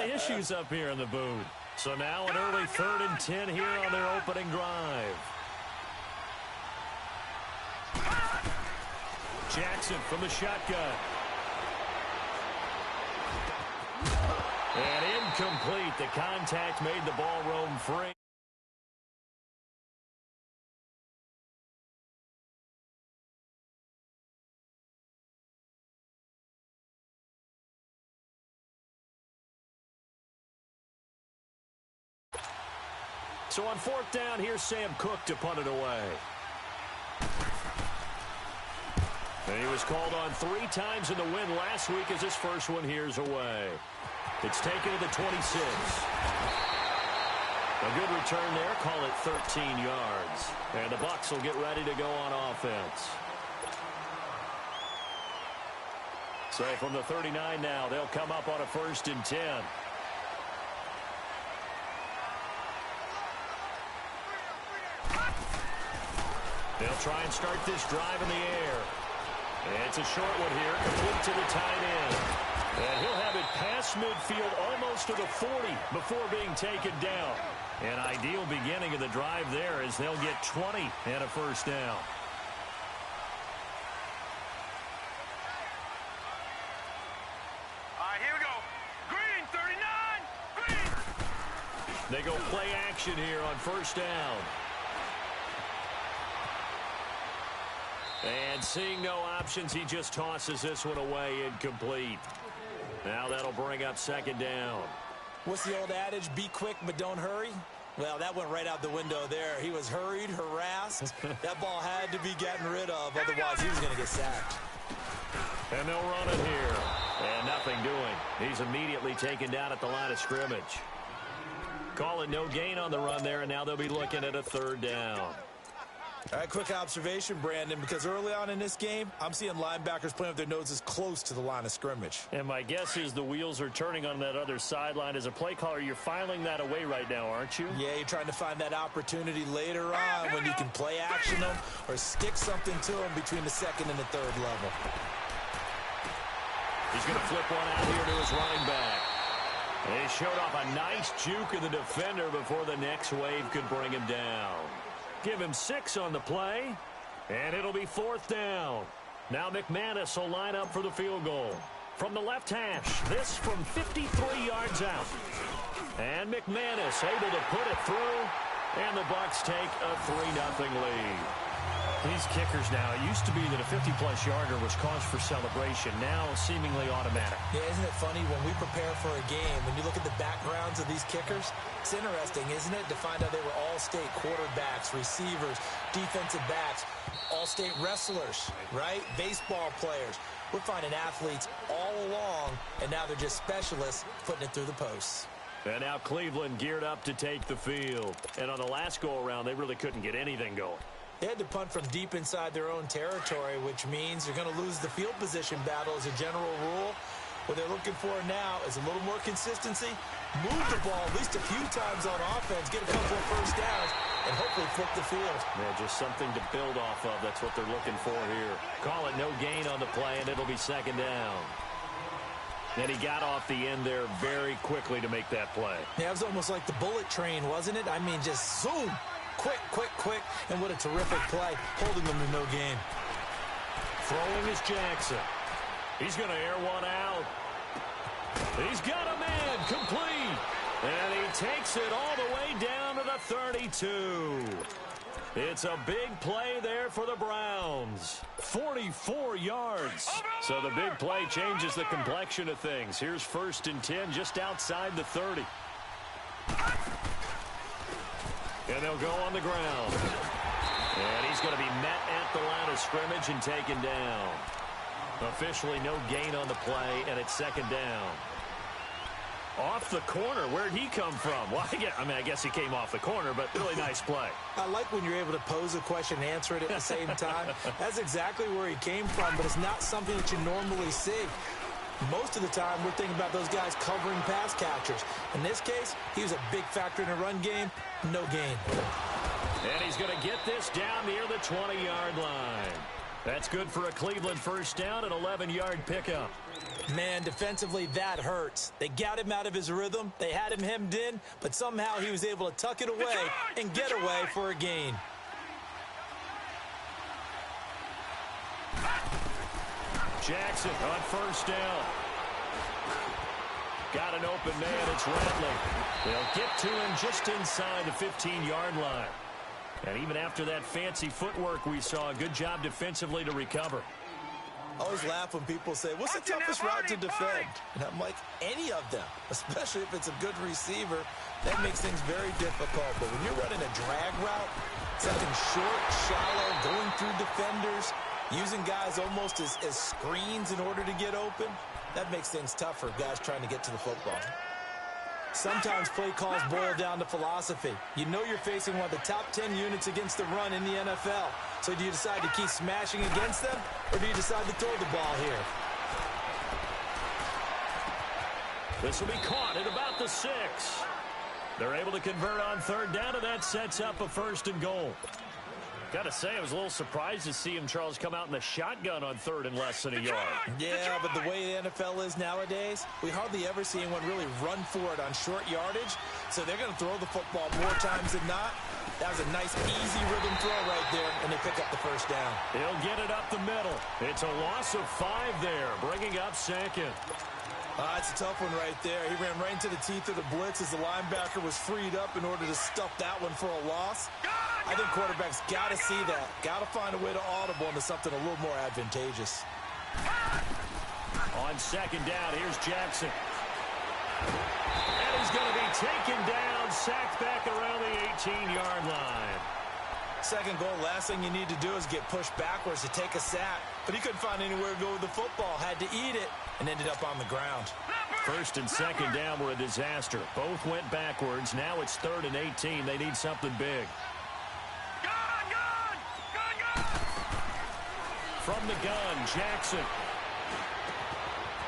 of issues up here in the booth. So now an early 3rd and 10 here on their opening drive. Jackson from the shotgun. And incomplete. The contact made the ball roam free. So on 4th down, here's Sam Cook to punt it away. And he was called on 3 times in the win last week as his first one here's away. It's taken to the 26. A good return there. Call it 13 yards. And the Bucs will get ready to go on offense. So from the 39 now, they'll come up on a 1st and 10. They'll try and start this drive in the air. It's a short one here, complete to the tight end. And he'll have it past midfield almost to the 40 before being taken down. An ideal beginning of the drive there as they'll get 20 and a 1st down. All right, here we go. Green, 39, green. They go play action here on 1st down. And seeing no options, he just tosses this one away incomplete. Now that'll bring up 2nd down. What's the old adage? Be quick, but don't hurry. Well, that went right out the window there. He was hurried, harassed. That ball had to be gotten rid of, otherwise he was going to get sacked. And they'll run it here. And nothing doing. He's immediately taken down at the line of scrimmage. Call it no gain on the run there, and now they'll be looking at a 3rd down. All right, quick observation, Brandon, because early on in this game, I'm seeing linebackers playing with their noses close to the line of scrimmage. And my guess is the wheels are turning on that other sideline. As a play caller, you're filing that away right now, aren't you? Yeah, you're trying to find that opportunity later on when you can play action them or stick something to them between the 2nd and the 3rd level. He's going to flip one out here to his running back. They showed off a nice juke of the defender before the next wave could bring him down. Give him 6 on the play, and it'll be 4th down. Now McManus will line up for the field goal. From the left hash, this from 53 yards out. And McManus able to put it through, and the Bucs take a 3-0 lead. These kickers now, it used to be that a 50-plus yarder was cause for celebration. Now seemingly automatic. Yeah, isn't it funny when we prepare for a game, when you look at the backgrounds of these kickers, it's interesting, isn't it, to find out they were all-state quarterbacks, receivers, defensive backs, all-state wrestlers, right? Baseball players. We're finding athletes all along, and now they're just specialists putting it through the posts. And now Cleveland geared up to take the field. And on the last go-around, they really couldn't get anything going. They had to punt from deep inside their own territory, which means you're going to lose the field position battle as a general rule. What they're looking for now is a little more consistency, move the ball at least a few times on offense, get a couple of 1st downs, and hopefully flip the field. Yeah, just something to build off of. That's what they're looking for here. Call it no gain on the play, and it'll be 2nd down. And he got off the end there very quickly to make that play. Yeah, it was almost like the bullet train, wasn't it? I mean, just zoom. Quick, quick, quick, and what a terrific play, holding them to no gain. Throwing is Jackson. He's going to air one out. He's got a man, complete. And he takes it all the way down to the 32. It's a big play there for the Browns. 44 yards. So the big play changes the complexion of things. Here's 1st and 10 just outside the 30. And they'll go on the ground. And he's going to be met at the line of scrimmage and taken down. Officially no gain on the play, and it's 2nd down. Off the corner. Where'd he come from? Well, I guess he came off the corner, but really nice play. I like when you're able to pose a question and answer it at the same time. That's exactly where he came from, but it's not something that you normally see. Most of the time, we're thinking about those guys covering pass catchers. In this case, he was a big factor in the run game. No gain. And he's going to get this down near the 20-yard line. That's good for a Cleveland first down, an 11-yard pickup. Man, defensively, that hurts. They got him out of his rhythm. They had him hemmed in, but somehow he was able to tuck it away and get away for a gain. Jackson on first down. Got an open man. It's Rattling. They'll get to him just inside the 15-yard line. And even after that fancy footwork we saw, a good job defensively to recover. I always laugh when people say, what's the toughest route to defend? And I'm like, any of them, especially if it's a good receiver. That makes things very difficult. But when you're running a drag route, something short, shallow, going through defenders, using guys almost as screens in order to get open, that makes things tough for guys trying to get to the football. Sometimes play calls boil down to philosophy. You know you're facing one of the top 10 units against the run in the NFL. So do you decide to keep smashing against them, or do you decide to throw the ball here? This will be caught at about the 6. They're able to convert on third down, and that sets up a 1st and goal. Got to say, I was a little surprised to see him, Charles, come out in the shotgun on 3rd and less than a yard. Yeah, but the way the NFL is nowadays, we hardly ever see anyone really run for it on short yardage. So they're going to throw the football more times than not. That was a nice, easy rhythm throw right there, and they pick up the 1st down. He'll get it up the middle. It's a loss of 5 there, bringing up 2nd. It's a tough one right there. He ran right into the teeth of the blitz as the linebacker was freed up in order to stuff that one for a loss. I think quarterbacks got to see that. Got to find a way to audible into something a little more advantageous. On 2nd down, here's Jackson. And he's going to be taken down, sacked back around the 18-yard line. 2nd goal, last thing you need to do is get pushed backwards to take a sack. But he couldn't find anywhere to go with the football. Had to eat it and ended up on the ground. 1st and 2nd down were a disaster. Both went backwards. Now it's 3rd and 18. They need something big. From the gun, Jackson.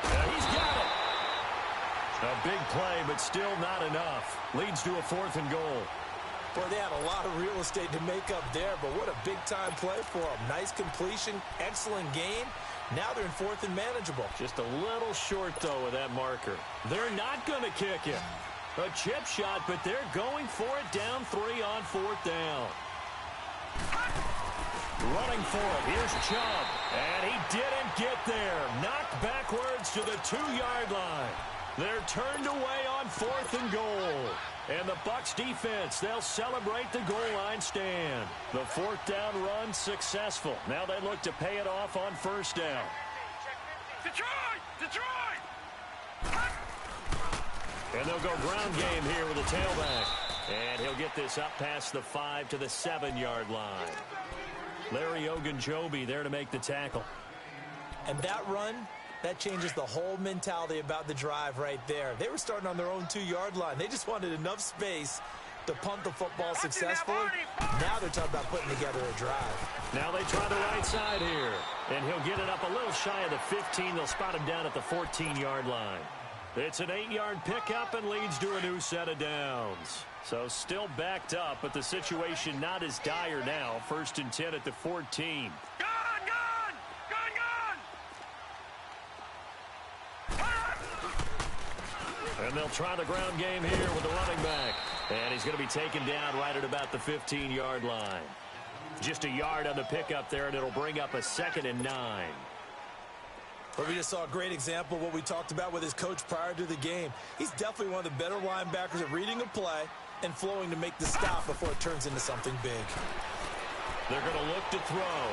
He's got it. A big play, but still not enough. Leads to a 4th and goal. Boy, they had a lot of real estate to make up there, but what a big-time play for them. Nice completion, excellent gain. Now they're in 4th and manageable. Just a little short, though, with that marker. They're not going to kick it. A chip shot, but they're going for it down 3 on 4th down. Running for it. Here's Chubb. And he didn't get there. Knocked backwards to the 2-yard line. They're turned away on 4th and goal. And the Bucs defense, they'll celebrate the goal line stand. The 4th down run successful. Now they look to pay it off on 1st down. Detroit! And they'll go ground game here with a tailback. And he'll get this up past the 5 to the 7-yard line. Larry Ogunjobi there to make the tackle. And that run, that changes the whole mentality about the drive right there. They were starting on their own 2-yard line. They just wanted enough space to punt the football successfully. Now they're talking about putting together a drive. Now they try the right side here. And he'll get it up a little shy of the 15. They'll spot him down at the 14-yard line. It's an 8-yard pickup and leads to a new set of downs. So still backed up, but the situation not as dire now. 1st and 10 at the 14. And they'll try the ground game here with the running back. And he's going to be taken down right at about the 15-yard line. Just a yard on the pickup there, and it'll bring up a 2nd and 9. But we just saw a great example of what we talked about with his coach prior to the game. He's definitely one of the better linebackers at reading a play and flowing to make the stop before it turns into something big. They're going to look to throw.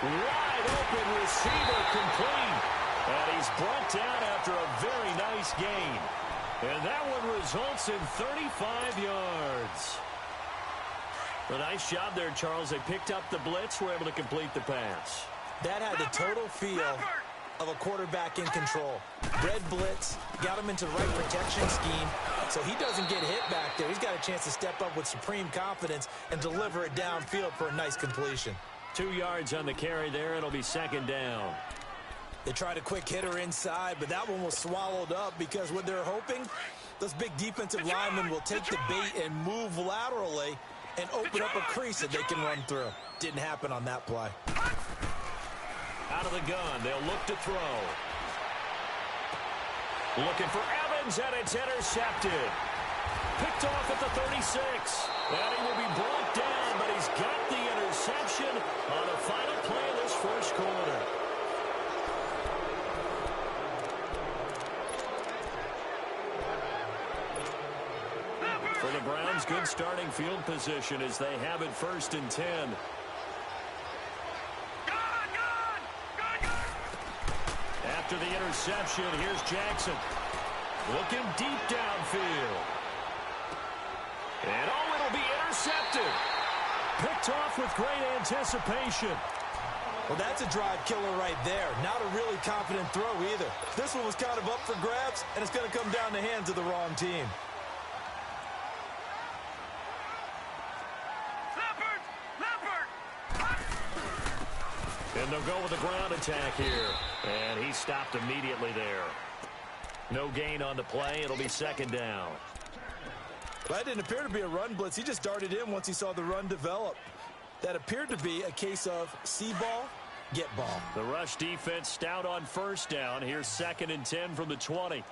Wide open receiver complete. And he's brought down after a very nice gain. And that one results in 35 yards. A nice job there, Charles. They picked up the blitz, were able to complete the pass. That had the total feel of a quarterback in control. Red blitz, got him into the right protection scheme, so he doesn't get hit back there. He's got a chance to step up with supreme confidence and deliver it downfield for a nice completion. 2 yards on the carry there. It'll be 2nd down. They tried a quick hitter inside, but that one was swallowed up because what they're hoping, those big defensive linemen will take the bait and move laterally and open up a crease that they can run through. Didn't happen on that play. Out of the gun, they'll look to throw. Looking for Evans, and it's intercepted. Picked off at the 36. And he will be brought down, but he's got the interception on the final play of this first quarter. For the Browns, good starting field position as they have it 1st and 10. After the interception, here's Jackson. Looking deep downfield. And it'll be intercepted. Picked off with great anticipation. Well, that's a drive killer right there. Not a really confident throw either. This one was kind of up for grabs, and it's going to come down the hands of the wrong team. And they'll go with the ground attack here. And he stopped immediately there. No gain on the play. It'll be 2nd down. That didn't appear to be a run blitz. He just darted in once he saw the run develop. That appeared to be a case of see ball, get ball. The rush defense stout on 1st down. Here's 2nd and 10 from the 20. All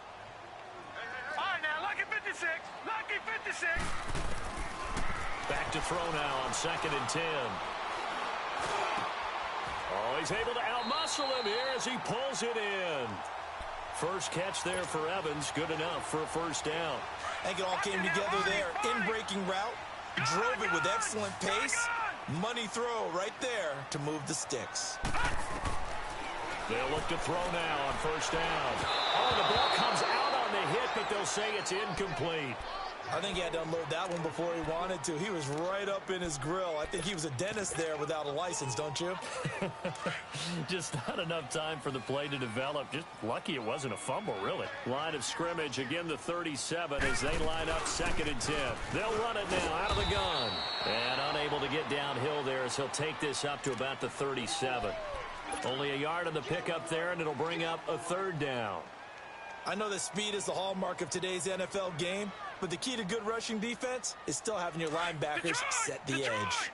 right, now, lucky 56. Lucky 56. Back to throw now on 2nd and 10. Oh, he's able to outmuscle him here as he pulls it in. First catch there for Evans. Good enough for a 1st down. I think it all came together there. In-breaking route. Drove it with excellent pace. Money throw right there to move the sticks. They'll look to throw now on 1st down. Oh, the ball comes out on the hit, but they'll say it's incomplete. I think he had to unload that one before he wanted to. He was right up in his grill. I think he was a dentist there without a license, don't you? Just not enough time for the play to develop. Just lucky it wasn't a fumble, really. Line of scrimmage, again the 37 as they line up 2nd and 10. They'll run it now out of the gun. And unable to get downhill there as he'll take this up to about the 37. Only a yard on the pickup there, and it'll bring up a 3rd down. I know that speed is the hallmark of today's NFL game, but the key to good rushing defense is still having your linebackers set the edge.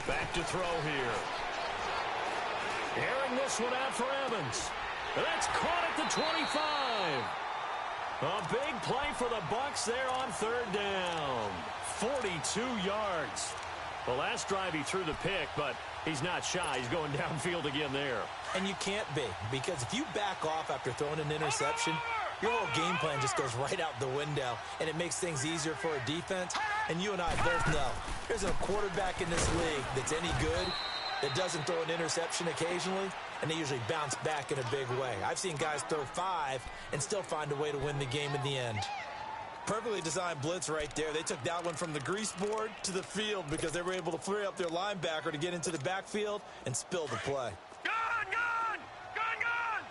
Back to throw here. Airing this one out for Evans. That's caught at the 25. A big play for the Bucs there on 3rd down. 42 yards. The last drive he threw the pick, but he's not shy. He's going downfield again there. And you can't be, because if you back off after throwing an interception, your whole game plan just goes right out the window, and it makes things easier for a defense. And you and I both know there's a quarterback in this league that's any good that doesn't throw an interception occasionally, and they usually bounce back in a big way. I've seen guys throw 5 and still find a way to win the game in the end. Perfectly designed blitz right there. They took that one from the grease board to the field because they were able to free up their linebacker to get into the backfield and spill the play. Gun! Gun! Gun! Gun!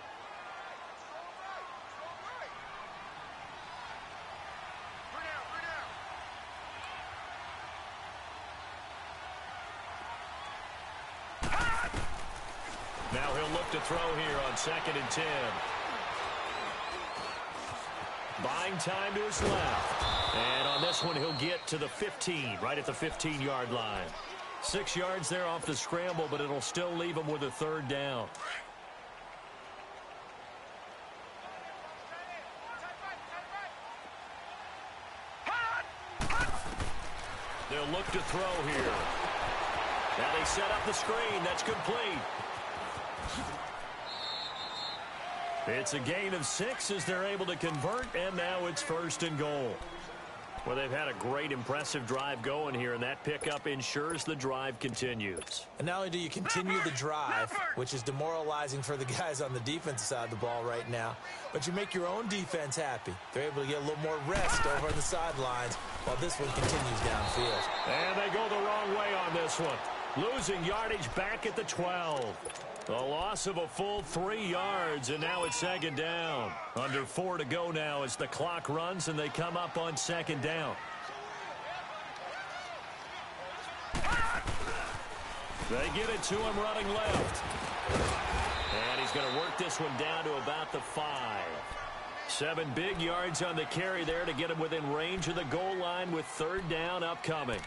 Now he'll look to throw here on 2nd and 10. Buying time to his left. And on this one, he'll get to the 15, right at the 15-yard line. 6 yards there off the scramble, but it'll still leave him with a 3rd down. They'll look to throw here. Now they set up the screen. That's complete. It's a gain of 6 as they're able to convert, and now it's 1st and goal. Well, they've had a great, impressive drive going here, and that pickup ensures the drive continues. And not only do you continue the drive, which is demoralizing for the guys on the defensive side of the ball right now, but you make your own defense happy. They're able to get a little more rest over on the sidelines while this one continues downfield. And they go the wrong way on this one. Losing yardage back at the 12. A loss of a full 3 yards, and now it's 2nd down. Under 4 to go now as the clock runs, and they come up on 2nd down. They get it to him running left. And he's going to work this one down to about the 5. 7 big yards on the carry there to get him within range of the goal line with 3rd down upcoming.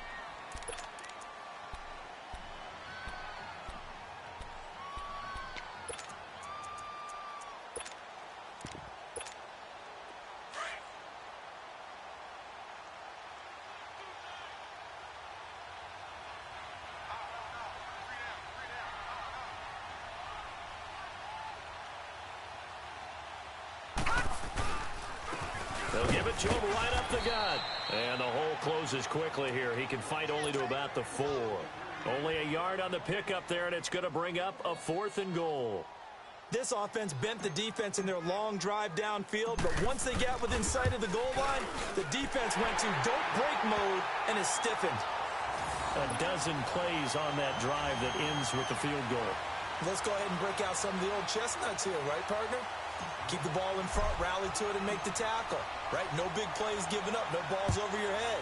They'll give it to him right up the gut. And the hole closes quickly here. He can fight only to about the 4. Only a yard on the pickup there, and it's going to bring up a 4th and goal. This offense bent the defense in their long drive downfield, but once they got within sight of the goal line, the defense went to don't break mode and is stiffened. A dozen plays on that drive that ends with the field goal. Let's go ahead and break out some of the old chestnuts here, right, partner? Keep the ball in front, rally to it, and make the tackle. Right? No big plays given up, no balls over your head.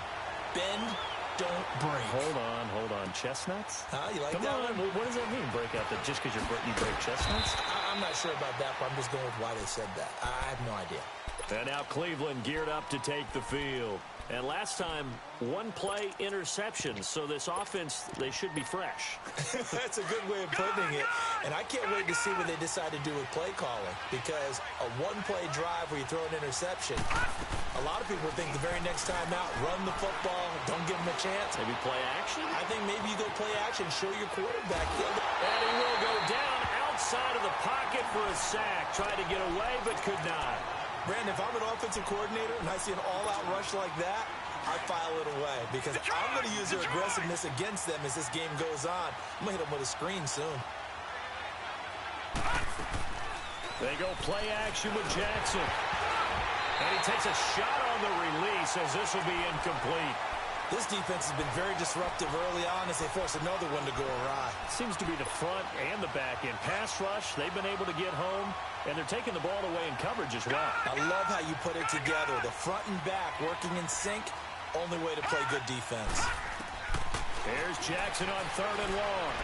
Bend, don't break. Hold on. Chestnuts? You like Come that on. one? What does that mean, break out? That just because you break chestnuts? I'm not sure about that, but I'm just going with why they said that. I have no idea. And now Cleveland geared up to take the field. And last time, 1-play interception. So this offense, they should be fresh. That's a good way of putting it. And I can't wait to see what they decide to do with play calling. Because a 1-play drive where you throw an interception, a lot of people think the very next time out, run the football, don't give them a chance. Maybe play action? I think maybe you go play action, show your quarterback. And he will go down outside of the pocket for a sack. Tried to get away, but could not. Brandon, if I'm an offensive coordinator and I see an all-out rush like that, I file it away because I'm going to use their aggressiveness against them as this game goes on. I'm going to hit them with a screen soon. They go play action with Jackson. And he takes a shot on the release as this will be incomplete. This defense has been very disruptive early on as they force another one to go awry. Seems to be the front and the back end. Pass rush, they've been able to get home, and they're taking the ball away in coverage as well. I love how you put it together. The front and back working in sync, only way to play good defense. Here's Jackson on 3rd and long.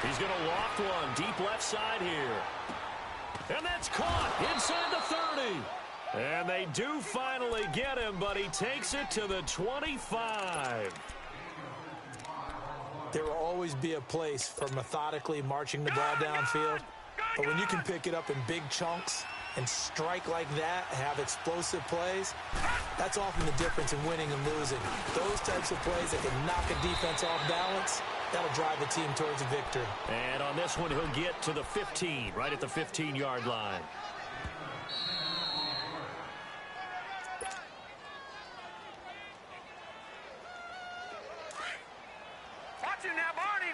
He's going to loft one deep left side here. And that's caught inside the 30. And they do finally get him, but he takes it to the 25. There will always be a place for methodically marching the ball downfield. But when you can pick it up in big chunks and strike like that, have explosive plays, that's often the difference in winning and losing. Those types of plays that can knock a defense off balance, that'll drive the team towards a victory. And on this one, he'll get to the 15, right at the 15-yard line. Watch it now, Barney!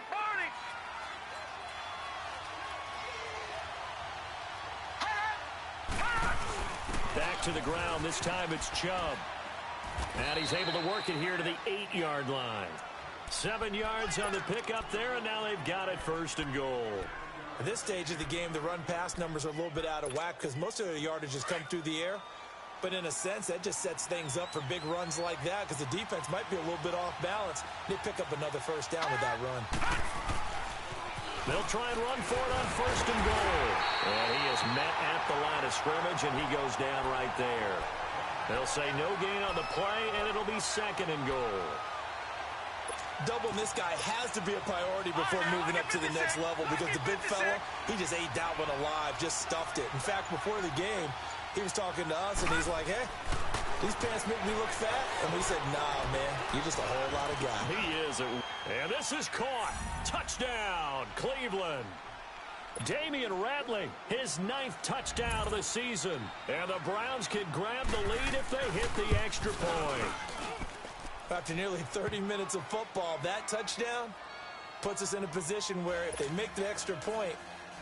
Back to the ground. This time it's Chubb. And he's able to work it here to the 8-yard line. 7 yards on the pickup there, and now they've got it 1st and goal. At this stage of the game, the run-pass numbers are a little bit out of whack because most of the yardage has come through the air. But in a sense, that just sets things up for big runs like that because the defense might be a little bit off balance. They pick up another 1st down with that run. They'll try and run for it on 1st and goal. And he is met at the line of scrimmage, and he goes down right there. They'll say no gain on the play, and it'll be 2nd and goal. Doubling this guy has to be a priority before moving up to the next level because the big fella, he just ate that one alive, just stuffed it. In fact, before the game, he was talking to us, and he's like, hey, these pants make me look fat? And we said, nah, man, you're just a whole lot of guy. He is. And this is caught. Touchdown, Cleveland. Damian Ratley, his 9th touchdown of the season. And the Browns can grab the lead if they hit the extra point. After nearly 30 minutes of football, that touchdown puts us in a position where if they make the extra point,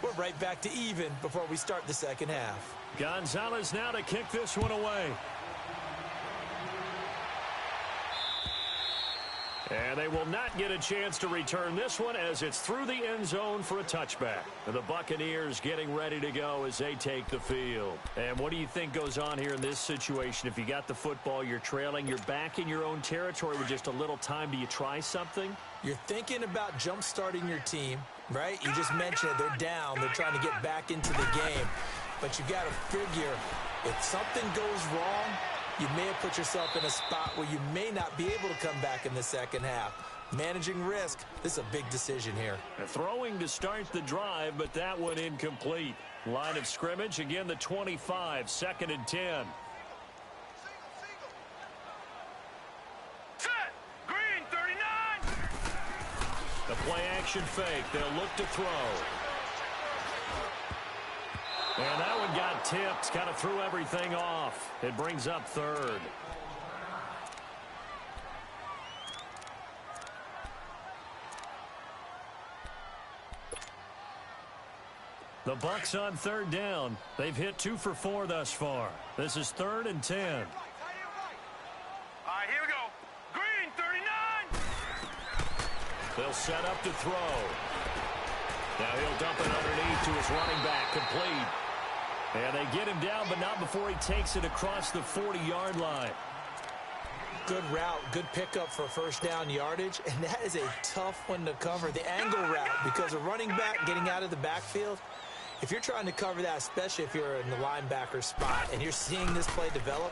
we're right back to even before we start the second half. Gonzalez now to kick this one away. And they will not get a chance to return this one as it's through the end zone for a touchback. And the Buccaneers getting ready to go as they take the field. And what do you think goes on here in this situation? If you got the football, you're trailing, you're back in your own territory with just a little time. Do you try something? You're thinking about jump-starting your team, right? You just mentioned it. They're down. They're trying to get back into the game. But you got to figure if something goes wrong, you may have put yourself in a spot where you may not be able to come back in the second half. Managing risk, this is a big decision here. Throwing to start the drive, but that one incomplete. Line of scrimmage, again the 25, 2nd and 10. Set. Green 39. The play action fake. They'll look to throw. And that one got tipped. Kind of threw everything off. It brings up 3rd. The Bucs on 3rd down. They've hit 2 for 4 thus far. This is 3rd and 10. All right, here we go. Green 39. They'll set up to throw. Now he'll dump it underneath to his running back. Complete. And they get him down, but not before he takes it across the 40-yard line. Good route, good pickup for first down yardage, and that is a tough one to cover. The angle route, because a running back getting out of the backfield, if you're trying to cover that, especially if you're in the linebacker spot and you're seeing this play develop,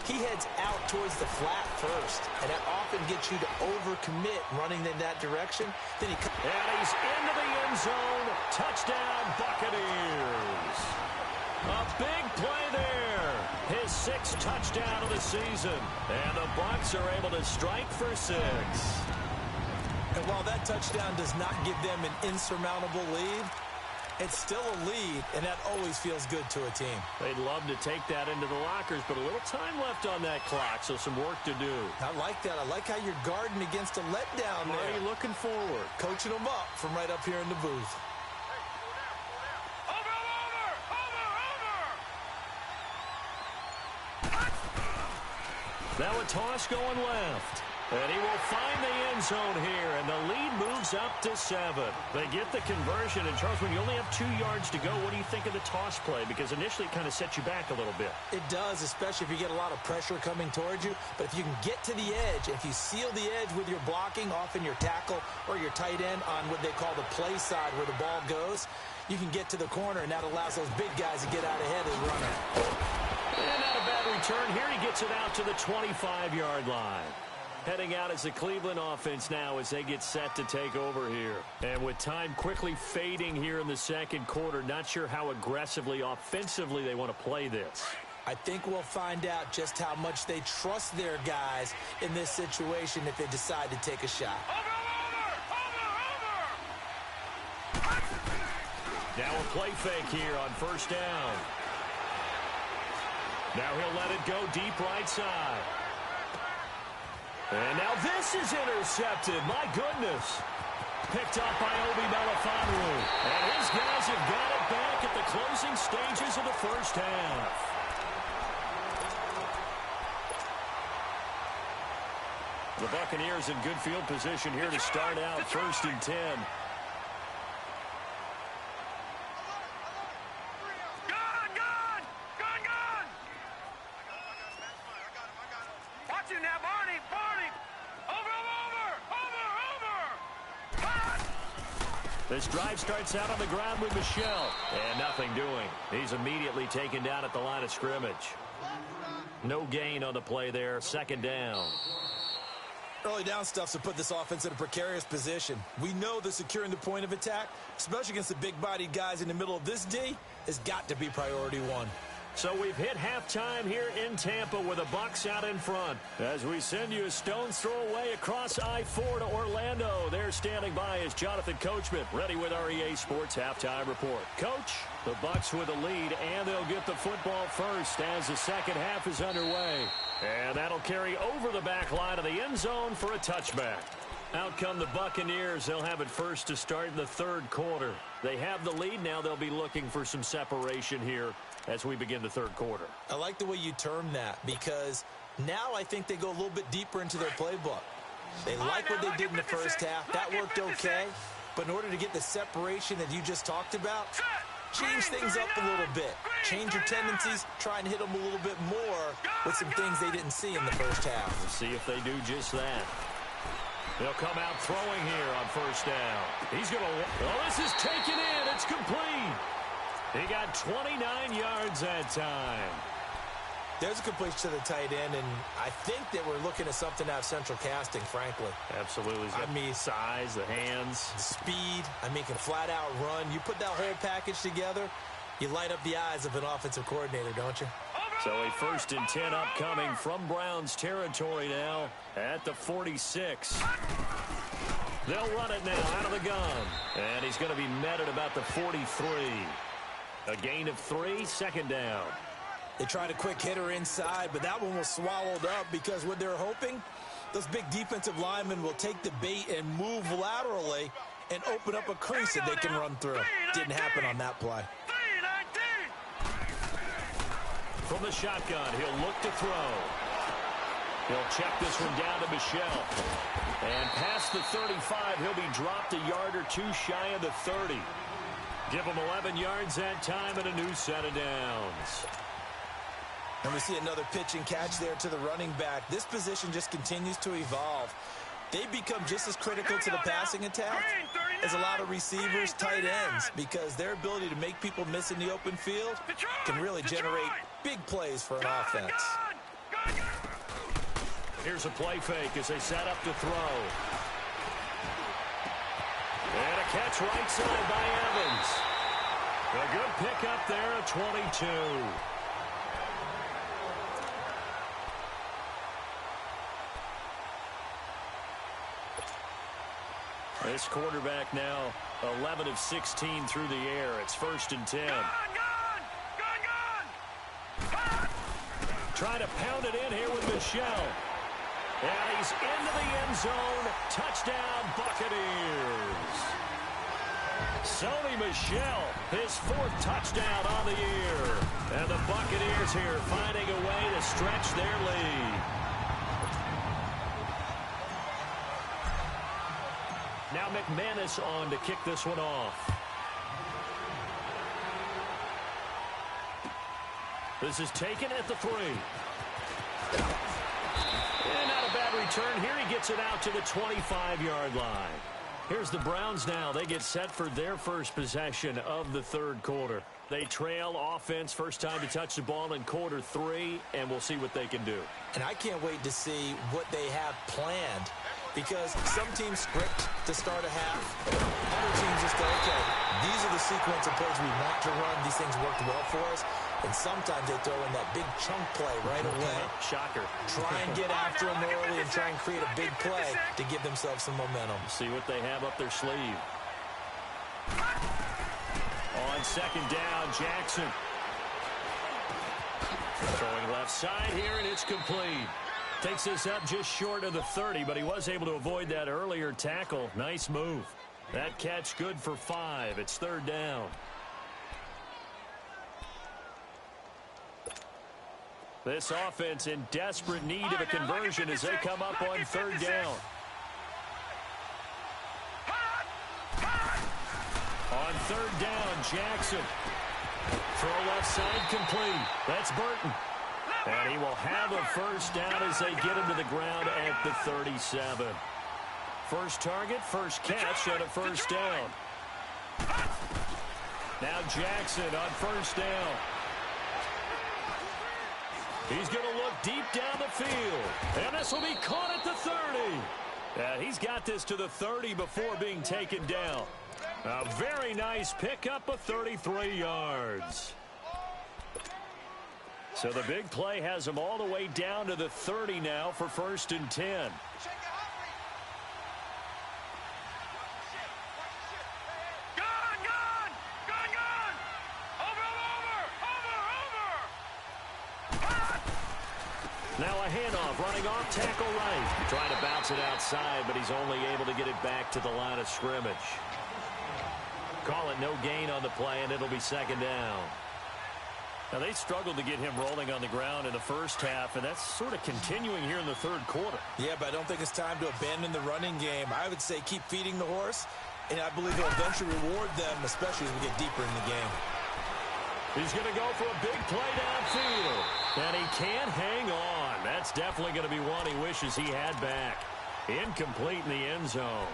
he heads out towards the flat first, and that often gets you to overcommit running in that direction. Then he and he's into the end zone. Touchdown, Buccaneers. A big play there. His 6th touchdown of the season. And the Bucs are able to strike for 6. And while that touchdown does not give them an insurmountable lead, it's still a lead, and that always feels good to a team. They'd love to take that into the lockers, but a little time left on that clock, so some work to do. I like that. I like how you're guarding against a letdown there. Already looking forward. Coaching them up from right up here in the booth. Now a toss going left. And he will find the end zone here, and the lead moves up to 7. They get the conversion, and Charles, when you only have 2 yards to go, what do you think of the toss play? Because initially it kind of sets you back a little bit. It does, especially if you get a lot of pressure coming towards you. But if you can get to the edge, if you seal the edge with your blocking, often your tackle or your tight end on what they call the play side where the ball goes, you can get to the corner, and that allows those big guys to get out ahead of the runner. And not a bad return. Here he gets it out to the 25-yard line. Heading out as the Cleveland offense now as they get set to take over here. And with time quickly fading here in the second quarter, not sure how aggressively, offensively they want to play this. I think we'll find out just how much they trust their guys in this situation if they decide to take a shot. Now a play fake here on first down. Now he'll let it go deep right side. And now this is intercepted. My goodness. Picked up by Obi Melifonwu. And his guys have got it back at the closing stages of the first half. The Buccaneers in good field position here to start out 1st and 10. This drive starts out on the ground with Michel. And nothing doing. He's immediately taken down at the line of scrimmage. No gain on the play there. 2nd down. Early down stuff's to put this offense in a precarious position. We know that securing the point of attack, especially against the big-bodied guys in the middle of this D, has got to be priority 1. So we've hit halftime here in Tampa with the Bucs out in front. As we send you a stone's throw away across I-4 to Orlando. There standing by is Jonathan Coachman, ready with our EA Sports Halftime Report. Coach, the Bucs with a lead, and they'll get the football first as the second half is underway. And that'll carry over the back line of the end zone for a touchback. Out come the Buccaneers. They'll have it first to start in the 3rd quarter. They have the lead now. They'll be looking for some separation here as we begin the 3rd quarter. I like the way you term that because now I think they go a little bit deeper into their playbook. They like what they did in the first half. That worked okay. But in order to get the separation that you just talked about, change things up a little bit. Change your tendencies. Try and hit them a little bit more with some things they didn't see in the first half. We'll see if they do just that. They'll come out throwing here on first down. He's going to... Well, this is taken in. It's complete. He got 29 yards that time. There's a completion to the tight end, and I think that we're looking at something out of central casting, frankly. Absolutely. I mean, size, the hands. The speed. I mean, can flat out run. You put that whole package together, you light up the eyes of an offensive coordinator, don't you? So a 1st and 10 upcoming from Browns territory now at the 46. They'll run it now out of the gun. And he's going to be met at about the 43. A gain of 3, 2nd down. They tried a quick hitter inside, but that one was swallowed up because what they're hoping, those big defensive linemen will take the bait and move laterally and open up a crease that they can run through. Didn't happen on that play. From the shotgun, he'll look to throw. He'll check this one down to Michel. And past the 35, he'll be dropped a yard or 2 shy of the 30. Give him 11 yards that time and a new set of downs. And we see another pitch and catch there to the running back. This position just continues to evolve. They become just as critical to the passing attack as a lot of receivers, tight ends, because their ability to make people miss in the open field can really generate big plays for an offense. Here's a play fake as they set up to throw. And a catch right side by Evans. A good pickup there at 22. This quarterback now 11 of 16 through the air. It's 1st and 10. Trying to pound it in here with Michel. And he's into the end zone. Touchdown, Buccaneers. Sony Michel, his 4th touchdown on the year. And the Buccaneers here finding a way to stretch their lead. Now McManus on to kick this one off. This is taken at the 3. And not a bad return. Here he gets it out to the 25-yard line. Here's the Browns now. They get set for their first possession of the 3rd quarter. They trail offense, first time to touch the ball in quarter 3, and we'll see what they can do. And I can't wait to see what they have planned, because some teams script to start a half. Other teams just go, okay, these are the sequence of plays we want to run. These things worked well for us. And sometimes they throw in that big chunk play right away. Shocker. Try and get after them early and try and create a big play to give themselves some momentum. See what they have up their sleeve. On 2nd down, Jackson. Throwing left side here, and it's complete. Takes this up just short of the 30, but he was able to avoid that earlier tackle. Nice move. That catch good for 5. It's 3rd down. This offense in desperate need of a conversion as they come up on 3rd down. On 3rd down, Jackson. Throw left side complete. That's Burton. And he will have a first down as they get him to the ground at the 37. First target, first catch, and a first down. Now Jackson on first down. He's going to look deep down the field. And this will be caught at the 30. He's got this to the 30 before being taken down. A very nice pickup of 33 yards. So the big play has him all the way down to the 30 now for 1st and 10. Now a handoff, running off, tackle right. Trying to bounce it outside, but he's only able to get it back to the line of scrimmage. Call it no gain on the play, and it'll be 2nd down. Now, they struggled to get him rolling on the ground in the first half, and that's sort of continuing here in the third quarter. Yeah, but I don't think it's time to abandon the running game. I would say keep feeding the horse, and I believe he'll eventually reward them, especially as we get deeper in the game. He's going to go for a big play downfield, and he can't hang on. That's definitely going to be one he wishes he had back. Incomplete in the end zone.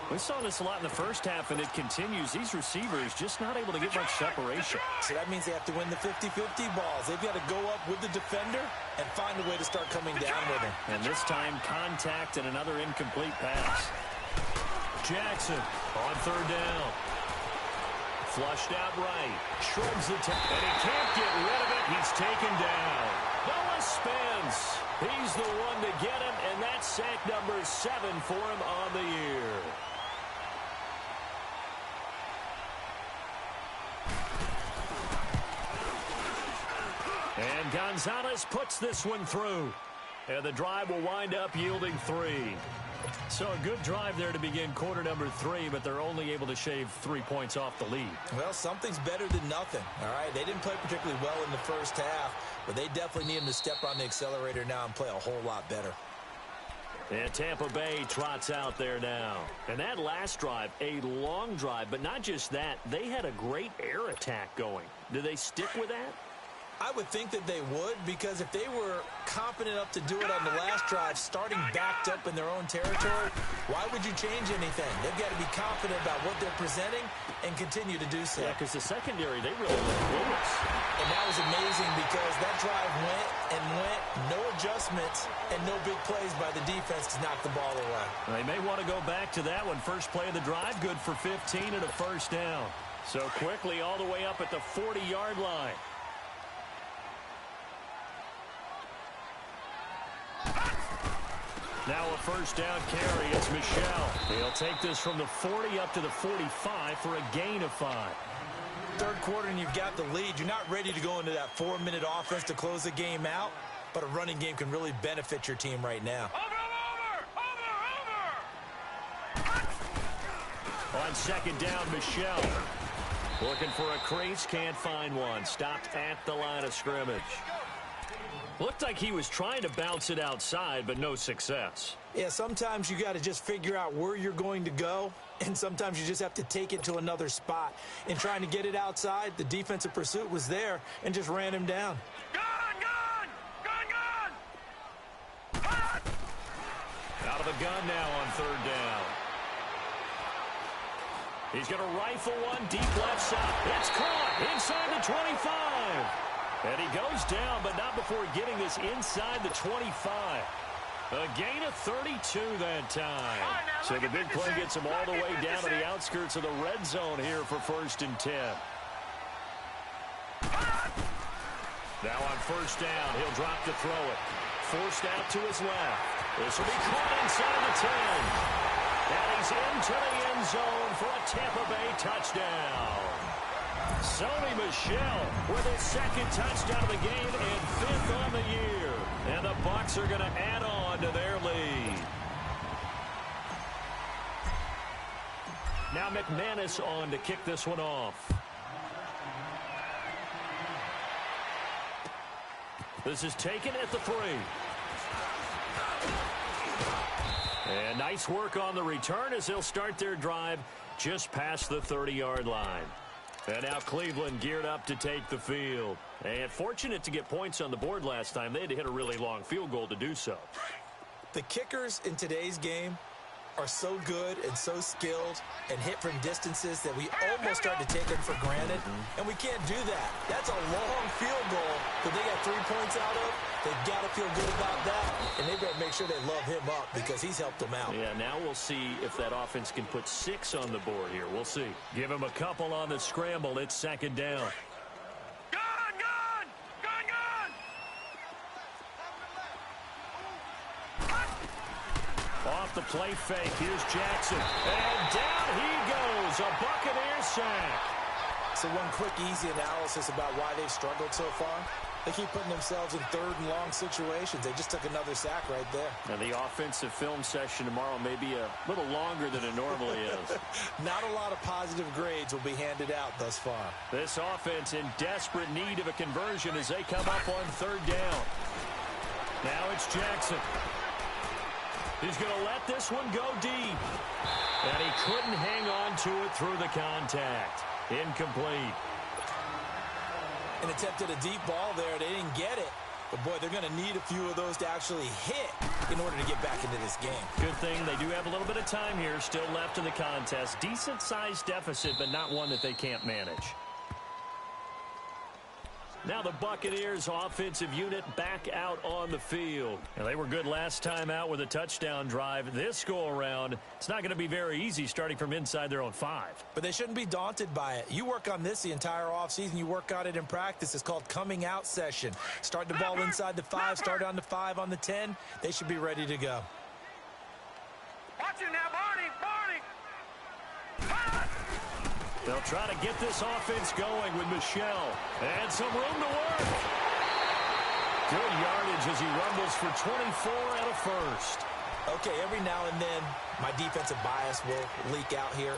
We saw this a lot in the first half, and it continues. These receivers just not able to get much separation. So that means they have to win the 50-50 balls. They've got to go up with the defender and find a way to start coming down with him. And this time, contact and another incomplete pass. Jackson on third down. Flushed out right. Shrugs the tackle. And he can't get rid of it. He's taken down. Noah spins. He's the one to get him, and that's sack number 7 for him on the year. And Gonzalez puts this one through. And the drive will wind up yielding 3. So a good drive there to begin quarter number 3, but they're only able to shave 3 points off the lead. Well, something's better than nothing, all right? They didn't play particularly well in the first half, but they definitely need him to step on the accelerator now and play a whole lot better. And Tampa Bay trots out there now. And that last drive, a long drive, but not just that. They had a great air attack going. Do they stick with that? I would think that they would, because if they were confident enough to do it on the last drive, starting backed up in their own territory, why would you change anything? They've got to be confident about what they're presenting and continue to do so. Yeah, because the secondary, they really let loose. And that was amazing because that drive went, no adjustments, and no big plays by the defense to knock the ball away. They may want to go back to that one. First play of the drive, good for 15 and a first down. So quickly all the way up at the 40-yard line. Now a first down carry. It's Michel. He'll take this from the 40 up to the 45 for a gain of 5. Third quarter and you've got the lead. You're not ready to go into that 4-minute offense to close the game out, but a running game can really benefit your team right now. On second down, Michel. Looking for a crease, can't find one. Stopped at the line of scrimmage. Looked like he was trying to bounce it outside, but no success. Yeah, sometimes you got to just figure out where you're going to go, and sometimes you just have to take it to another spot. In trying to get it outside, the defensive pursuit was there and just ran him down. Out of the gun now on third down. He's going to rifle one deep left side. It's caught inside the 25. And he goes down, but not before getting this inside the 25. A gain of 32 that time. So the big play gets him all the way down to the outskirts of the red zone here for 1st and 10. Now on first down, he'll drop to throw it. Forced out to his left. This will be caught inside the 10. And he's into the end zone for a Tampa Bay touchdown. Sony Michel with his 2nd touchdown of the game and 5th on the year. And the Bucs are going to add on to their lead. Now McManus on to kick this one off. This is taken at the 3. And nice work on the return as they'll start their drive just past the 30-yard line. And now Cleveland geared up to take the field. And fortunate to get points on the board last time. They had to hit a really long field goal to do so. The kickers in today's game are so good and so skilled and hit from distances that we almost start to take them for granted. And we can't do that. That's a long field goal that they got 3 points out of. They've got to feel good about that. And they better make sure they love him up because he's helped them out. Yeah, now we'll see if that offense can put 6 on the board here. We'll see. Give him a couple on the scramble. It's 2nd down. Off the play fake, here's Jackson. And down he goes, a Buccaneer sack. So one quick, easy analysis about why they've struggled so far. They keep putting themselves in third and long situations. They just took another sack right there. Now, the offensive film session tomorrow may be a little longer than it normally is. Not a lot of positive grades will be handed out thus far. This offense in desperate need of a conversion as they come up on third down. Now it's Jackson. He's going to let this one go deep. And he couldn't hang on to it through the contact. Incomplete. And attempted a deep ball there. They didn't get it. But, boy, they're going to need a few of those to actually hit in order to get back into this game. Good thing they do have a little bit of time here still left in the contest. Decent-sized deficit, but not one that they can't manage. Now the Buccaneers offensive unit back out on the field. And they were good last time out with a touchdown drive. This go-around, it's not going to be very easy starting from inside their own 5. But they shouldn't be daunted by it. You work on this the entire offseason. You work on it in practice. It's called coming out session. Start the ball inside the 5, start on the 5, on the 10. They should be ready to go. Watch it now, Barney! They'll try to get this offense going with Michelle. And some room to work. Good yardage as he rumbles for 24 and a first. Okay, every now and then, my defensive bias will leak out here.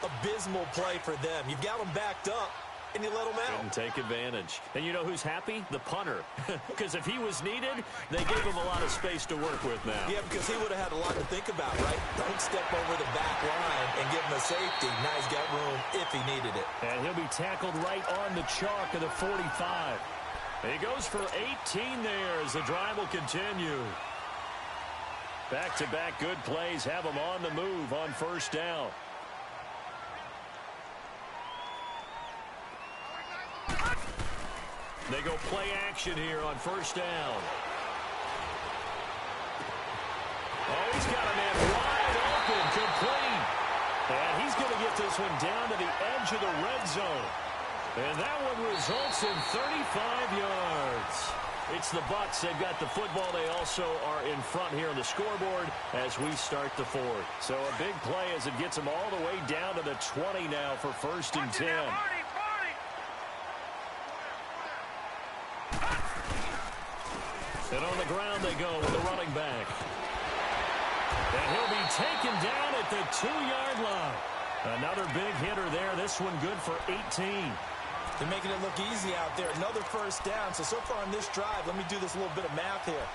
Abysmal play for them. You've got them backed up, and you let them out. Couldn't take advantage. And you know who's happy? The punter. Because if he was needed, they gave him a lot of space to work with now. Yeah, because he would have had a lot to think about, right? Don't step over the back line and give him a safety. Now he's got room if he needed it. And he'll be tackled right on the chalk of the 45. He goes for 18 there as the drive will continue. Back-to-back good plays have him on the move on first down. They go play action here on first down. Oh, he's got a man wide open, complete. And he's going to get this one down to the edge of the red zone. And that one results in 35 yards. It's the Bucs. They've got the football. They also are in front here on the scoreboard as we start the fourth. So a big play as it gets them all the way down to the 20 now for first and 10. And on the ground they go with the running back. And he'll be taken down at the 2-yard line. Another big hitter there. This one good for 18. They're making it look easy out there. Another first down. So far on this drive, let me do this little bit of math here.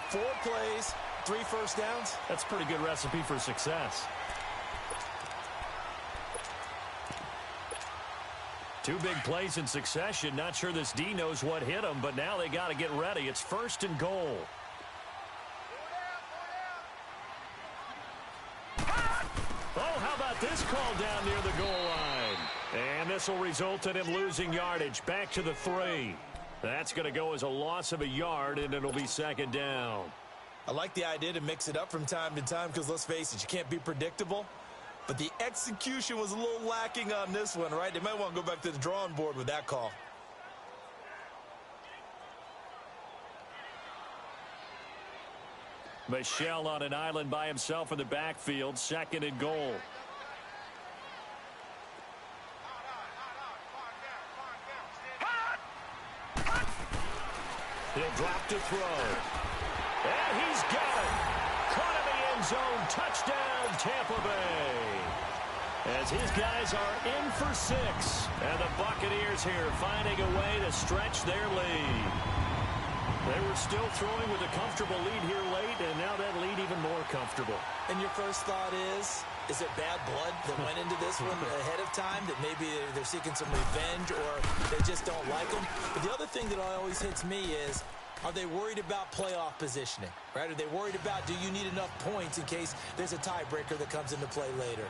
4 plays, 3 first downs. That's a pretty good recipe for success. 2 big plays in succession. Not sure this D knows what hit him, but now they got to get ready. It's first and goal. Oh, how about this call down near the goal line? And this will result in him losing yardage. Back to the 3. That's going to go as a loss of a yard, and it'll be second down. I like the idea to mix it up from time to time because, let's face it, you can't be predictable. But the execution was a little lacking on this one, right? They might want to go back to the drawing board with that call. Michelle on an island by himself in the backfield. Second and goal. He'll drop to throw. And he's got it. Caught in the end zone. Touchdown, Tampa Bay. As his guys are in for 6. And the Buccaneers here finding a way to stretch their lead. They were still throwing with a comfortable lead here late, and now that lead even more comfortable. And your first thought is it bad blood that went into this one ahead of time, that maybe they're seeking some revenge or they just don't like them? But the other thing that always hits me is, are they worried about playoff positioning, right? Are they worried about, do you need enough points in case there's a tiebreaker that comes into play later?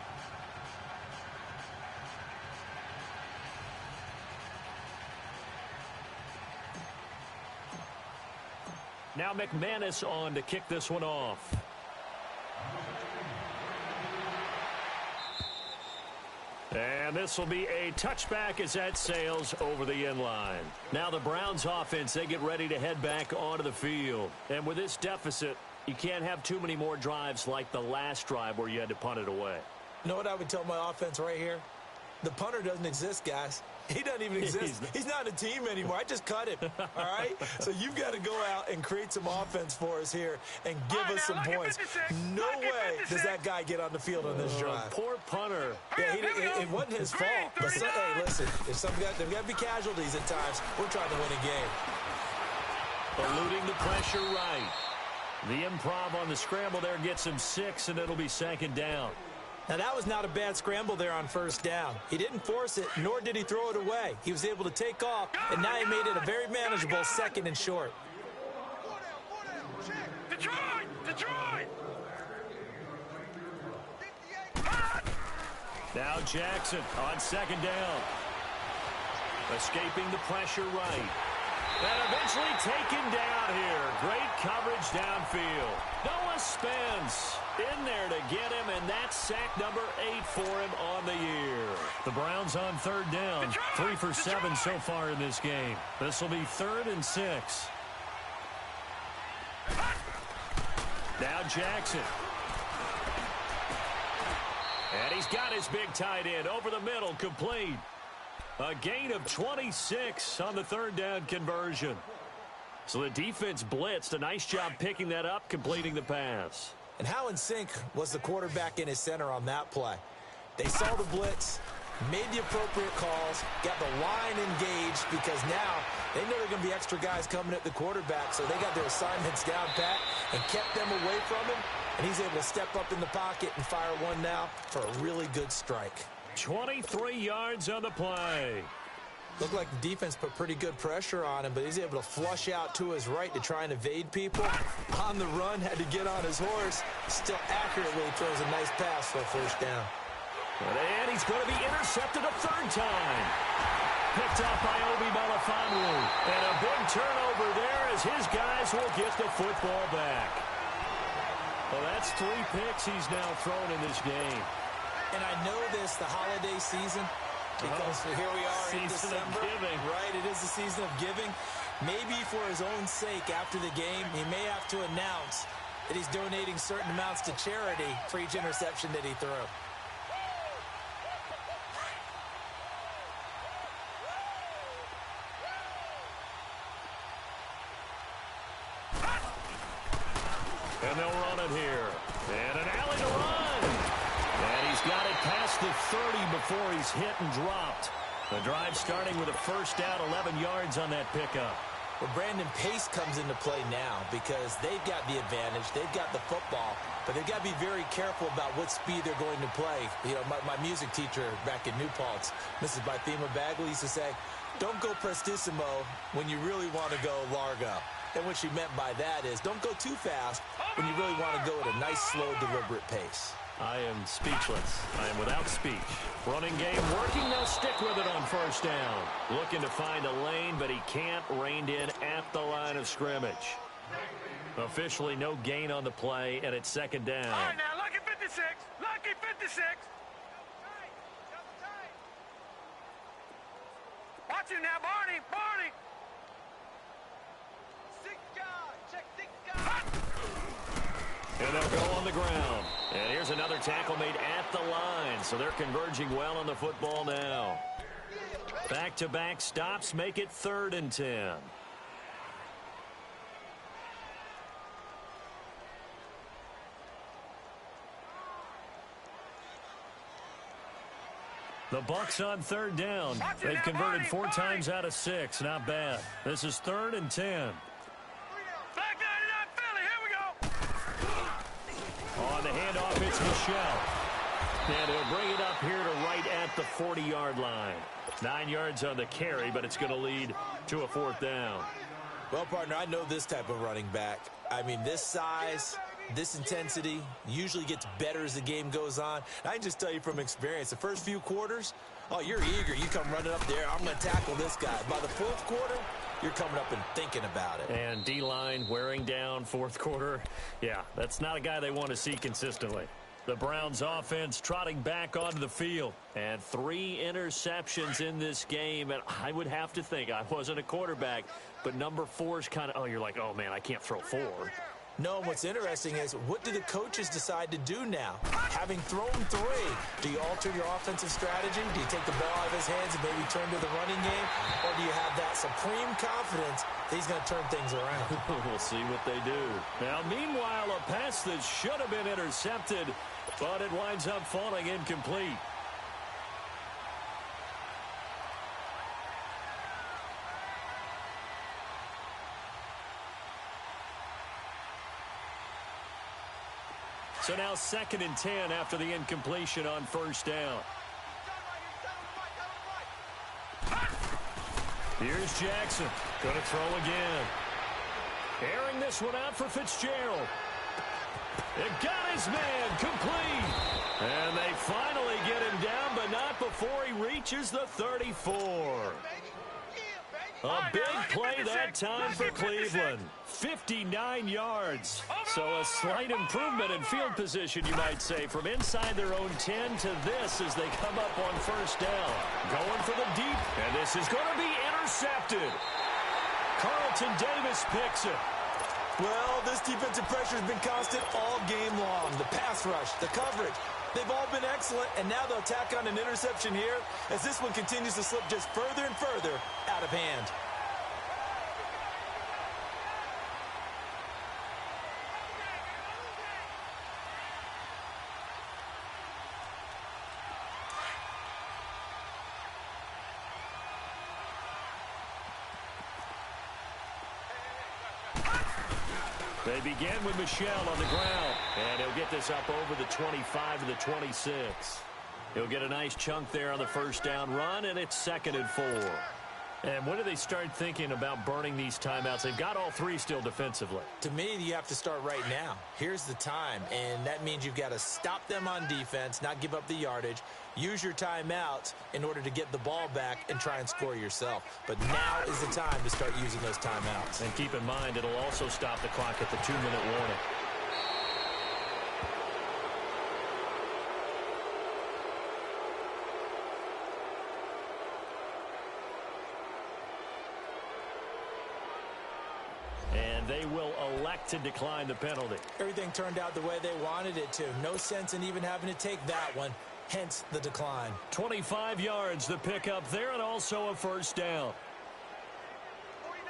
Now McManus on to kick this one off. And this will be a touchback as that sails over the end line. Now the Browns offense, they get ready to head back onto the field. And with this deficit, you can't have too many more drives like the last drive where you had to punt it away. You know what I would tell my offense right here? The punter doesn't exist, guys. He doesn't even exist. He's not a team anymore. I just cut him, all right? So you've got to go out and create some offense for us here and give us some points. No way does that guy get on the field on this drive. Poor punter. Yeah, it wasn't his fault. But hey, listen, if there's got to be casualties at times. We're trying to win a game. Eluding the pressure right. The improv on the scramble there gets him 6, and it'll be second down. Now, that was not a bad scramble there on first down. He didn't force it, nor did he throw it away. He was able to take off, and now he made it a very manageable 2nd and short. Detroit! Detroit! Now Jackson on 2nd down. Escaping the pressure right. And eventually taken down here. Great coverage downfield. Noah Spence in there to get him, and that's sack number 8 for him on the year. The Browns on 3rd down. 3 for 7 so far in this game. This will be 3rd and 6. Now Jackson. And he's got his big tight end over the middle, complete. A gain of 26 on the 3rd down conversion. So the defense blitzed. A nice job picking that up, completing the pass. And how in sync was the quarterback and his center on that play? They saw the blitz, made the appropriate calls, got the line engaged, because now they know there are going to be extra guys coming at the quarterback, so they got their assignments down pat and kept them away from him, and he's able to step up in the pocket and fire one now for a really good strike. 23 yards on the play. Looked like the defense put pretty good pressure on him, but he's able to flush out to his right to try and evade people. On the run, had to get on his horse. Still accurately throws a nice pass for a 1st down. And he's going to be intercepted a 3rd time. Picked off by Obi Melifonwu. And a big turnover there as his guys will get the football back. Well, that's 3 picks he's now thrown in this game. And I know this, the holiday season, because here we are in December. Right, it is the season of giving. Maybe for his own sake, after the game, he may have to announce that he's donating certain amounts to charity for each interception that he threw. And they'll run it here. And an alley to run. And he's got it past the 30 before he's hit and dropped. The drive starting with a 1st down, 11 yards on that pickup. Well, Brandon, pace comes into play now because they've got the advantage. They've got the football, but they've got to be very careful about what speed they're going to play. You know, my music teacher back in New Paltz, Mrs. Bythema Bagley, used to say, don't go prestissimo when you really want to go largo. And what she meant by that is don't go too fast when you really want to go at a nice, slow, deliberate pace. I am speechless. I am without speech. Running game working. They'll stick with it on 1st down. Looking to find a lane, but he can't. Reined in at the line of scrimmage. Officially no gain on the play, and it's 2nd down. All right, now, lucky 56. Lucky 56. Watch him now, Barney. Barney. 6 guard. Check 6 guard. And they'll go on the ground. And here's another tackle made at the line. So they're converging well on the football now. Back-to-back stops make it 3rd and 10. The Bucs on 3rd down. They've converted 4 times out of 6. Not bad. This is 3rd and 10. Black 99 Philly. Here we go. On the handoff, it's Michelle. And he'll bring it up here to right at the 40-yard line. 9 yards on the carry, but it's going to lead to a 4th down. Well, partner, I know this type of running back. I mean, this size, this intensity usually gets better as the game goes on. I can just tell you from experience, the first few quarters, oh, you're eager. You come running up there, I'm going to tackle this guy. By the 4th quarter, you're coming up and thinking about it. And D-line wearing down 4th quarter. Yeah, that's not a guy they want to see consistently. The Browns offense trotting back onto the field. And 3 interceptions in this game. And I would have to think, I wasn't a quarterback, but number 4 is kind of, oh, you're like, oh, man, I can't throw 4. No, what's interesting is, what do the coaches decide to do now? Having thrown 3, do you alter your offensive strategy? Do you take the ball out of his hands and maybe turn to the running game? Or do you have that supreme confidence that he's going to turn things around? We'll see what they do. Now, meanwhile, a pass that should have been intercepted, but it winds up falling incomplete. So now 2nd and 10 after the incompletion on first down. Here's Jackson. Going to throw again. Airing this one out for Fitzgerald. It got his man complete. And they finally get him down, but not before he reaches the 34. A big play that time for Cleveland. 59 yards. So a slight improvement in field position, you might say, from inside their own 10 to this as they come up on first down. Going for the deep, and this is going to be intercepted. Carlton Davis picks it. Well, this defensive pressure has been constant all game long. The pass rush, the coverage, they've all been excellent, and now they'll tack on an interception here as this one continues to slip just further and further out of hand. They begin with Michel on the ground, and he'll get this up over the 25 to the 26. He'll get a nice chunk there on the first down run, and it's 2nd and 4. And when do they start thinking about burning these timeouts? They've got all 3 still defensively. To me, you have to start right now. Here's the time, and that means you've got to stop them on defense, not give up the yardage, use your timeouts in order to get the ball back and try and score yourself. But now is the time to start using those timeouts. And keep in mind, it'll also stop the clock at the 2-minute warning. And they will elect to decline the penalty. Everything turned out the way they wanted it to. No sense in even having to take that one, hence the decline. 25 yards the pickup there, and also a first down. 49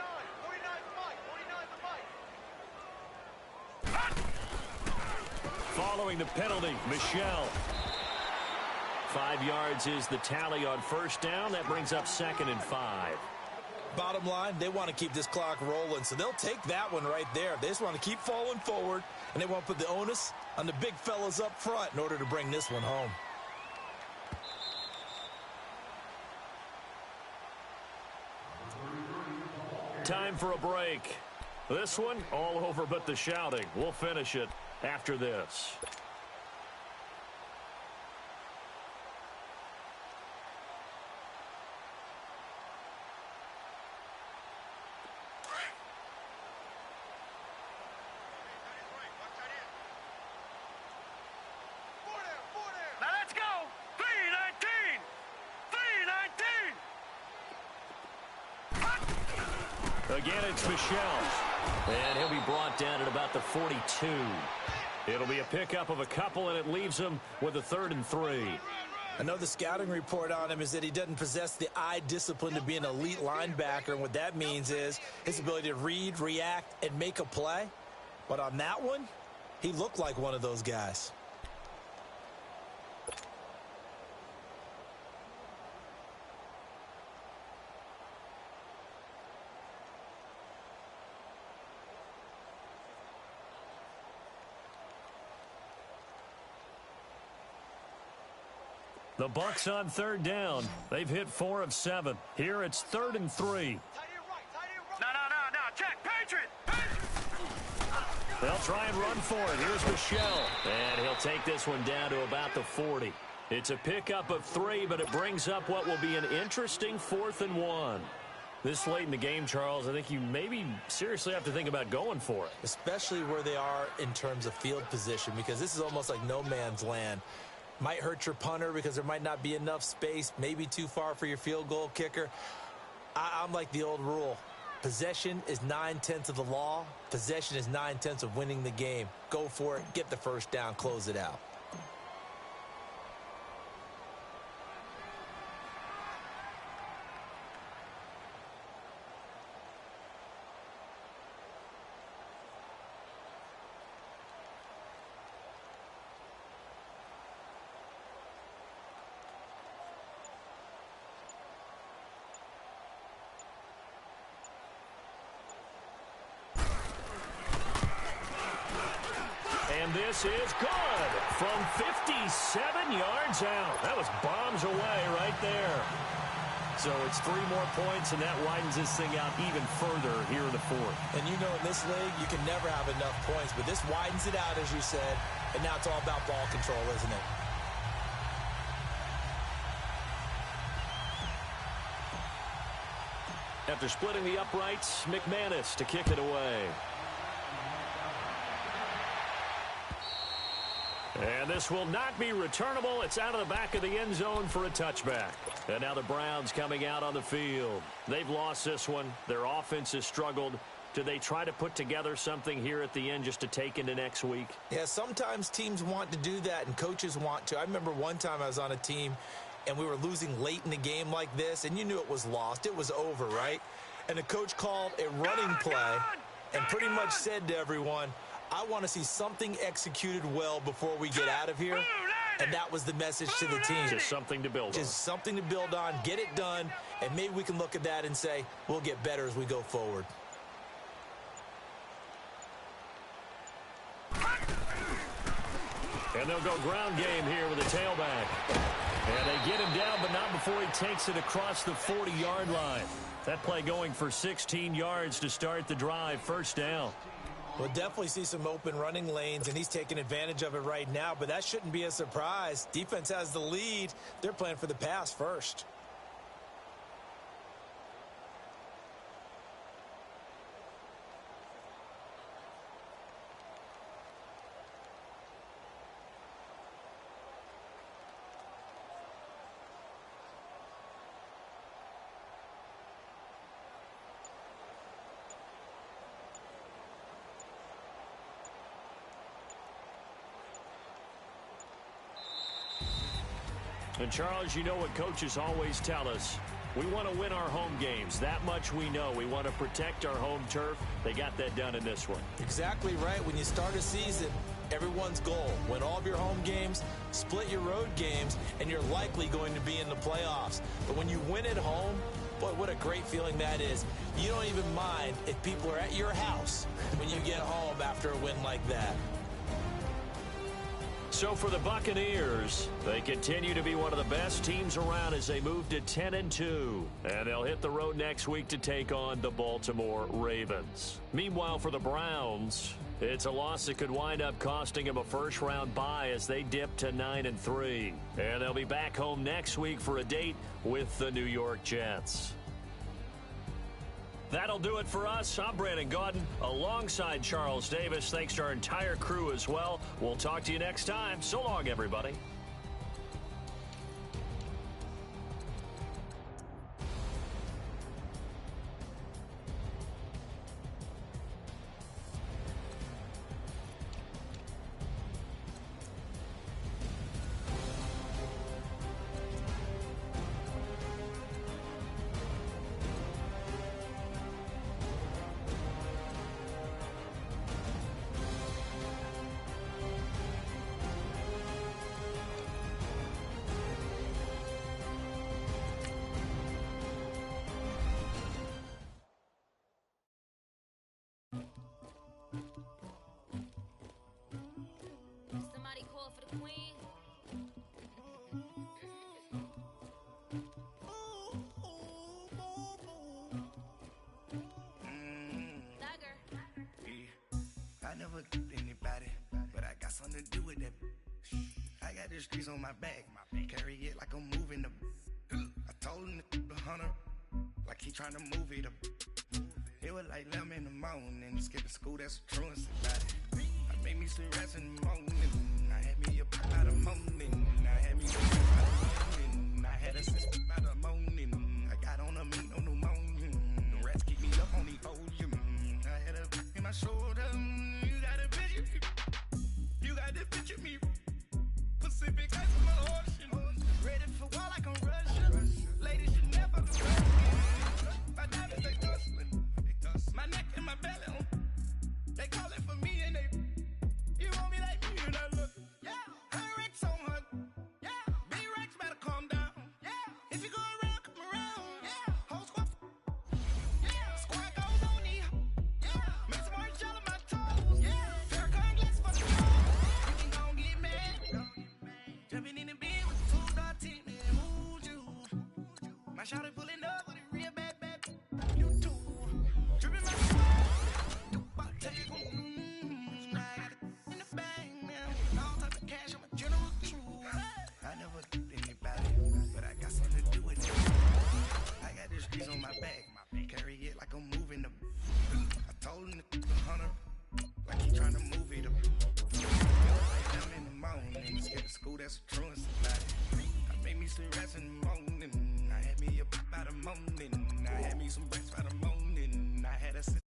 Following the penalty, Michel. 5 yards is the tally on first down. That brings up 2nd and 5. Bottom line, they want to keep this clock rolling, so they'll take that one right there. They just want to keep falling forward, and they want to put the onus on the big fellas up front in order to bring this one home. Time for a break. This one, all over but the shouting. We'll finish it after this. Now let's go. 319. 319. Again, it's Michel. And he'll be brought down at about the 42. It'll be a pickup of a couple, and it leaves him with a 3rd and 3. I know the scouting report on him is that he doesn't possess the eye discipline to be an elite linebacker, and what that means is his ability to read, react, and make a play. But on that one, he looked like one of those guys. The Bucs on 3rd down. They've hit 4 of 7. Here it's 3rd and 3. No. Check. Patriot. They'll try and run for it. Here's Michel. And he'll take this one down to about the 40. It's a pickup of 3, but it brings up what will be an interesting 4th and 1. This late in the game, Charles, I think you maybe seriously have to think about going for it. Especially where they are in terms of field position, because this is almost like no man's land. Might hurt your punter because there might not be enough space, maybe too far for your field goal kicker. I'm like the old rule. Possession is 9/10 of the law. Possession is 9/10 of winning the game. Go for it. Get the first down. Close it out. And this is good from 57 yards out. That was bombs away right there. So it's 3 more points, and that widens this thing out even further here in the fourth. And you know, in this league, you can never have enough points, but this widens it out, as you said, and now it's all about ball control, isn't it? After splitting the uprights, McManus to kick it away. And this will not be returnable. It's out of the back of the end zone for a touchback. And now the Browns coming out on the field. They've lost this one. Their offense has struggled. Do they try to put together something here at the end just to take into next week? Yeah, sometimes teams want to do that, and coaches want to. I remember one time I was on a team, and we were losing late in the game like this, and you knew it was lost. It was over, right? And the coach called a running play and pretty much said to everyone, I want to see something executed well before we get out of here. And that was the message to the team. Just something to build on. Just something to build on, get it done, and maybe we can look at that and say, we'll get better as we go forward. And they'll go ground game here with a tailback. And they get him down, but not before he takes it across the 40-yard line. That play going for 16 yards to start the drive, first down. We'll definitely see some open running lanes, and he's taking advantage of it right now, but that shouldn't be a surprise. Defense has the lead. They're playing for the pass first. And, Charles, you know what coaches always tell us. We want to win our home games. That much we know. We want to protect our home turf. They got that done in this one. Exactly right. When you start a season, everyone's goal, win all of your home games, split your road games, and you're likely going to be in the playoffs. But when you win at home, boy, what a great feeling that is. You don't even mind if people are at your house when you get home after a win like that. So for the Buccaneers, they continue to be one of the best teams around as they move to 10-2. And they'll hit the road next week to take on the Baltimore Ravens. Meanwhile, for the Browns, it's a loss that could wind up costing them a first-round bye as they dip to 9-3. And they'll be back home next week for a date with the New York Jets. That'll do it for us. I'm Brandon Gaudin alongside Charles Davis. Thanks to our entire crew as well. We'll talk to you next time. So long, everybody. Somebody call for the queen. I never did anybody, but I got something to do with that. I got the streets on my back, carry it like I'm moving the. I told him the hunter, like he trying to move it up. It was like 11 in the morning, skipping school, that's a truancy about it. I made me some rest in the morning, I had me a pop out of morning, I had me a pop out of morning, I had a sip out of morning, I got on a meat on the morning, the rats keep me up on the Jumping in the bed with the 2-door tint, man, who'd you? My shawty pulling up with a real bad, bad, you too. Dripping my sweat, take it, I got it in the bag, man. All type of cash, I'm a general true. I never did anybody, but I got something to do with it. I got the streets on my back, carry it like I'm moving them. I told him the hunter, like he trying to move it up. Like them in the morning, scared of school, that's a truant somebody. I made me some rats in the morning. I had me up by the morning. I had me some rats by the morning. I had a sit